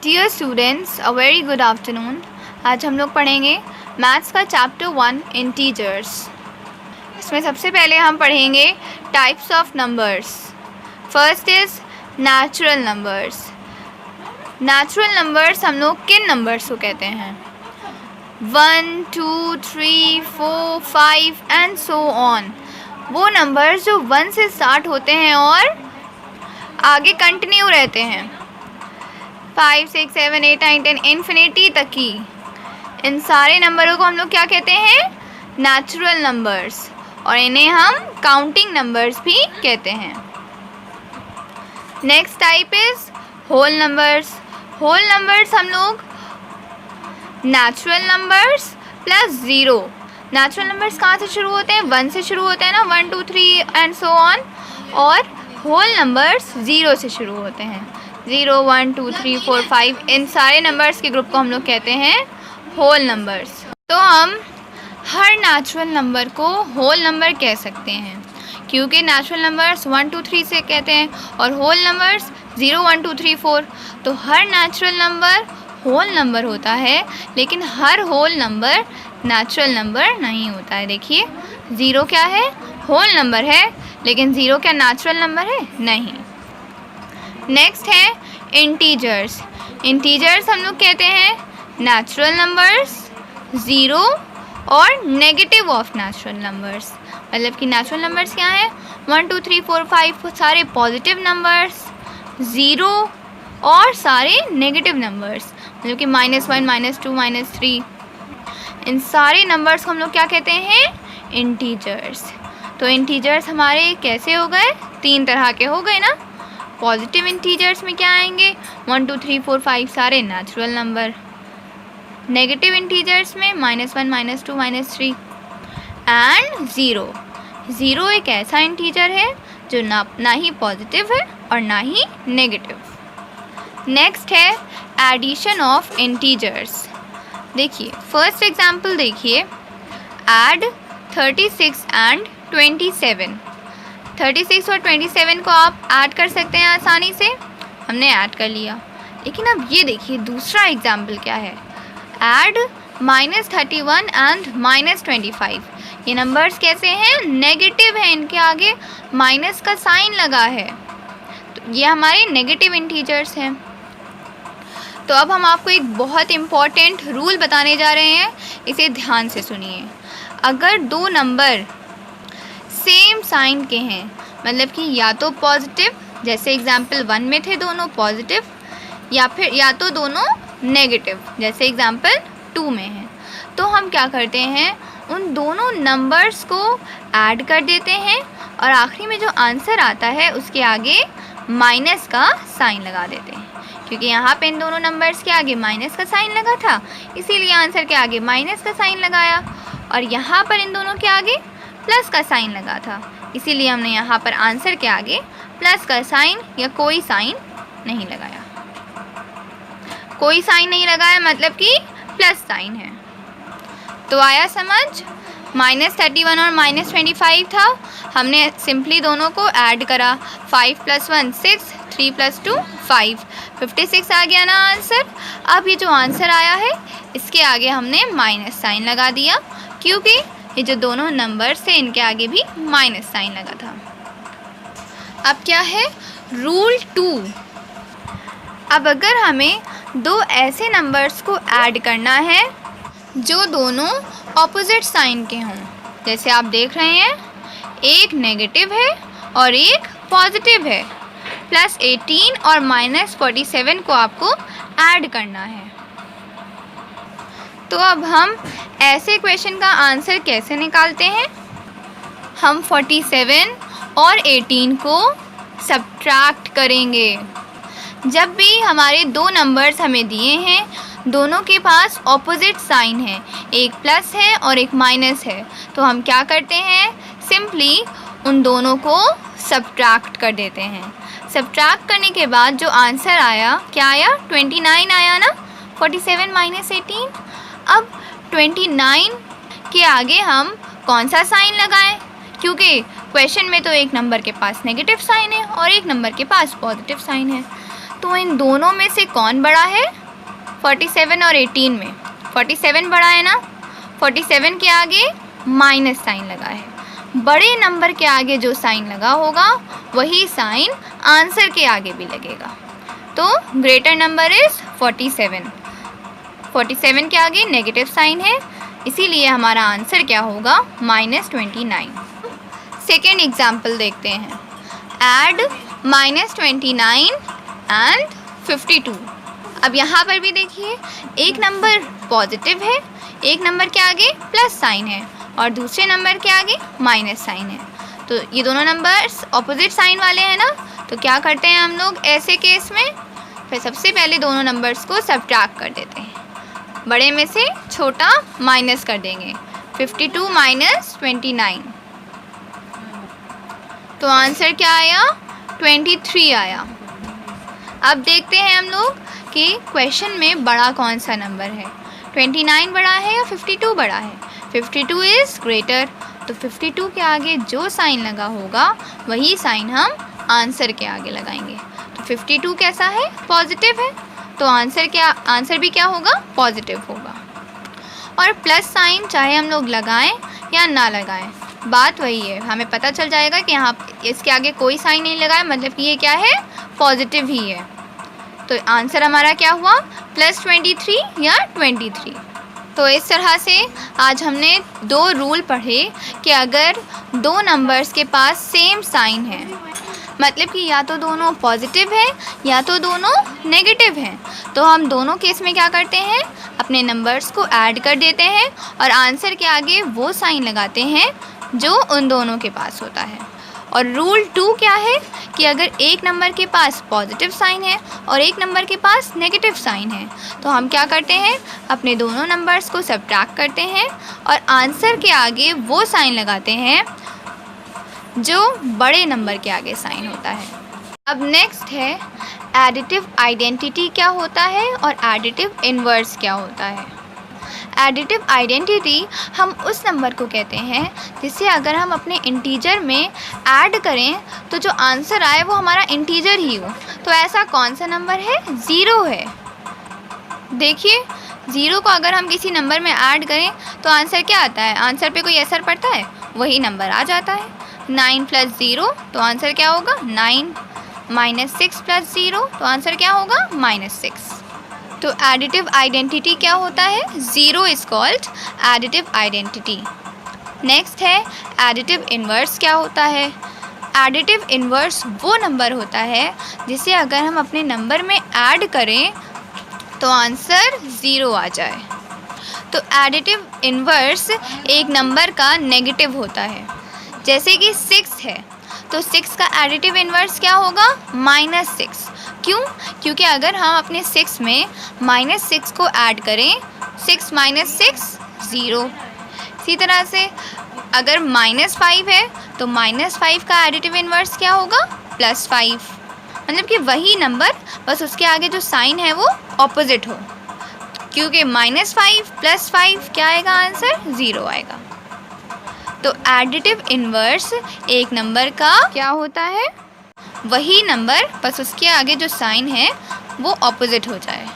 Dear students, a very good afternoon. आज हम लोग पढ़ेंगे मैथ्स का चैप्टर 1 इंटीजर्स। इसमें सबसे पहले हम पढ़ेंगे types of numbers. First is natural numbers. Natural numbers हम लोग किन नंबर्स को कहते हैं? 1, 2, 3, 4, 5 एंड सो ऑन। वो नंबर्स जो 1 से स्टार्ट होते हैं और आगे कंटिन्यू रहते हैं। 5, 6, 7, 8, 9, 10 इन्फिनिटी तक की, इन सारे नंबरों को हम लोग क्या कहते हैं? Natural numbers. और इन्हें हम काउंटिंग नंबर्स भी कहते हैं। Next type is whole numbers. Whole numbers हम लोग natural numbers plus zero. Natural numbers कहाँ से शुरू होते हैं? 1 से शुरू होते हैं ना, 1, 2, 3 एंड सो ऑन। और होल नंबर्स 0 से शुरू होते हैं। 0, 1, 2, 3, 4, 5 इन सारे नंबर्स के ग्रुप को हम लोग कहते हैं होल नंबर्स। तो हम हर नेचुरल नंबर को होल नंबर कह सकते हैं, क्योंकि नेचुरल नंबर्स 1, 2, 3 से कहते हैं और होल नंबर्स 0, 1, 2, 3, 4। तो हर नेचुरल नंबर होल नंबर होता है, लेकिन हर होल नंबर नेचुरल नंबर नहीं होता है। देखिए 0 क्या है? होल नंबर है, लेकिन 0 क्या नेचुरल नंबर है? नहीं। नेक्स्ट है इंटीजर्स। इंटीजर्स हम लोग कहते हैं नेचुरल नंबर्स, ज़ीरो और नेगेटिव ऑफ नेचुरल नंबर्स। मतलब कि नेचुरल नंबर्स क्या हैं? 1, 2, 3, 4, 5 सारे पॉजिटिव नंबर्स, ज़ीरो और सारे नेगेटिव नंबर्स, मतलब कि -1, -2, -3 इन सारे नंबर्स को हम लोग क्या कहते हैं? इंटीजर्स। तो इंटीजर्स हमारे कैसे हो गए? 3 तरह के हो गए ना। पॉजिटिव इंटीजर्स में क्या आएंगे? 1, 2, 3, 4, 5 सारे नेचुरल नंबर। नेगेटिव इंटीजर्स में -1, -2, -3 एंड ज़ीरो। ज़ीरो एक ऐसा इंटीजर है जो ना ही पॉजिटिव है और ना ही नेगेटिव। नेक्स्ट है एडिशन ऑफ इंटीजर्स। देखिए फर्स्ट एग्जांपल देखिए, ऐड 36 एंड 27। 36 और 27 को आप ऐड कर सकते हैं आसानी से। हमने ऐड कर लिया। लेकिन अब ये देखिए दूसरा एग्जाम्पल क्या है? Add -31 and -25। ये नंबर्स कैसे हैं? नेगेटिव हैं, इनके आगे माइनस का साइन लगा है, तो ये हमारे नेगेटिव इंटीजर्स हैं। तो अब हम आपको एक बहुत इम्पॉर्टेंट रूल बताने जा रहे हैं, इसे ध्यान से सुनिए। अगर दो नंबर सेम साइन के हैं, मतलब कि या तो पॉजिटिव, जैसे एग्जाम्पल 1 में थे दोनों पॉजिटिव, या फिर या तो दोनों नेगेटिव, जैसे एग्जाम्पल 2 में है, तो हम क्या करते हैं? उन दोनों नंबर्स को ऐड कर देते हैं और आखिरी में जो आंसर आता है उसके आगे माइनस का साइन लगा देते हैं। क्योंकि यहाँ पे इन दोनों नंबर्स के आगे माइनस का साइन लगा था, इसीलिए आंसर के आगे माइनस का साइन लगाया। और यहाँ पर इन दोनों के आगे प्लस का साइन लगा था, इसीलिए हमने यहाँ पर आंसर के आगे प्लस का साइन या कोई साइन नहीं लगाया। कोई साइन नहीं लगाया मतलब कि प्लस साइन है। तो आया समझ? -31 और -25 था, हमने सिंपली दोनों को ऐड करा। 5 + 1 6, 3 + 2 5, 56 आ गया ना आंसर। अब ये जो आंसर आया है इसके आगे हमने माइनस साइन लगा दिया, क्योंकि ये जो दोनों नंबर्स थे इनके आगे भी माइनस साइन लगा था। अब क्या है? रूल 2। अब अगर हमें दो ऐसे नंबर्स को ऐड करना है जो दोनों ऑपोजिट साइन के हों, जैसे आप देख रहे हैं एक नेगेटिव है और एक पॉजिटिव है, +18 और -47 को आपको ऐड करना है। तो अब हम ऐसे क्वेश्चन का आंसर कैसे निकालते हैं? हम 47 और 18 को सब्ट्रैक्ट करेंगे। जब भी हमारे दो नंबर्स हमें दिए हैं, दोनों के पास ऑपोजिट साइन है, एक प्लस है और एक माइनस है, तो हम क्या करते हैं? सिंपली उन दोनों को सब्ट्रैक्ट कर देते हैं। सब्ट्रैक्ट करने के बाद जो आंसर आया, क्या आया? 29 आया ना। 47 - 18। अब 29 के आगे हम कौन सा साइन लगाएं? क्योंकि क्वेश्चन में तो एक नंबर के पास नेगेटिव साइन है और एक नंबर के पास पॉजिटिव साइन है, तो इन दोनों में से कौन बड़ा है? 47 और 18 में 47 बड़ा है ना। 47 के आगे माइनस साइन लगा है। बड़े नंबर के आगे जो साइन लगा होगा वही साइन आंसर के आगे भी लगेगा। तो ग्रेटर नंबर इज़ 47। 47 के आगे नेगेटिव साइन है, इसीलिए हमारा आंसर क्या होगा? -29। सेकेंड एग्जाम्पल देखते हैं। Add -29 and 52। अब यहाँ पर भी देखिए, एक नंबर पॉजिटिव है, एक नंबर के आगे प्लस साइन है और दूसरे नंबर के आगे माइनस साइन है। तो ये दोनों नंबर्स ऑपोजिट साइन वाले हैं ना। तो क्या करते हैं हम लोग ऐसे केस में? फिर सबसे पहले दोनों नंबर्स को सब्ट्रैक्ट कर देते हैं, बड़े में से छोटा माइनस कर देंगे। 52 - 29, तो आंसर क्या आया? 23 आया। अब देखते हैं हम लोग कि क्वेश्चन में बड़ा कौन सा नंबर है, 29 बड़ा है या 52 बड़ा है? 52 इज़ ग्रेटर, तो 52 के आगे जो साइन लगा होगा वही साइन हम आंसर के आगे लगाएंगे। तो 52 कैसा है? पॉजिटिव है, तो आंसर भी क्या होगा? पॉजिटिव होगा। और प्लस साइन चाहे हम लोग लगाएं या ना लगाएं, बात वही है, हमें पता चल जाएगा कि यहाँ इसके आगे कोई साइन नहीं लगाया, मतलब कि ये क्या है? पॉजिटिव ही है। तो आंसर हमारा क्या हुआ? +23 या 23। तो इस तरह से आज हमने दो रूल पढ़े कि अगर दो नंबर्स के पास सेम साइन है, मतलब कि या तो दोनों पॉजिटिव है या तो दोनों नेगेटिव हैं, तो हम दोनों केस में क्या करते हैं? अपने नंबर्स को ऐड कर देते हैं और आंसर के आगे वो साइन लगाते हैं जो उन दोनों के पास होता है। और रूल 2 क्या है कि अगर एक नंबर के पास पॉजिटिव साइन है और एक नंबर के पास नेगेटिव साइन है, तो हम क्या करते हैं? अपने दोनों नंबर्स को सब्ट्रैक्ट करते हैं और आंसर के आगे वो साइन लगाते हैं जो बड़े नंबर के आगे साइन होता है। अब नेक्स्ट है एडिटिव आइडेंटिटी क्या होता है और एडिटिव इन्वर्स क्या होता है। एडिटिव आइडेंटिटी हम उस नंबर को कहते हैं जिसे अगर हम अपने इंटीजर में ऐड करें तो जो आंसर आए वो हमारा इंटीजर ही हो। तो ऐसा कौन सा नंबर है? 0 है। देखिए, 0 को अगर हम किसी नंबर में ऐड करें तो आंसर क्या आता है? आंसर पे कोई असर पड़ता है? वही नंबर आ जाता है। 9 + 0, तो आंसर क्या होगा? 9 - 6 + 0, तो आंसर क्या होगा? -6। तो एडिटिव आइडेंटिटी क्या होता है? 0 is called additive identity. Next है एडिटिव इन्वर्स क्या होता है। एडिटिव इन्वर्स वो नंबर होता है जिसे अगर हम अपने नंबर में ऐड करें तो आंसर 0 आ जाए। तो एडिटिव इन्वर्स एक नंबर का नेगेटिव होता है। जैसे कि 6 है, तो 6 का एडिटिव इन्वर्स क्या होगा? -6। क्यों? क्योंकि अगर हम अपने 6 में -6 को ऐड करें, 6 - 6 0। इसी तरह से अगर -5 है तो -5 का एडिटिव इन्वर्स क्या होगा? +5। मतलब कि वही नंबर, बस उसके आगे जो साइन है वो ऑपोजिट हो, क्योंकि -5 + 5 क्या आएगा? आंसर 0 आएगा। तो एडिटिव इन्वर्स एक नंबर का क्या होता है? वही नंबर, बस उसके आगे जो साइन है वो ऑपोजिट हो जाए।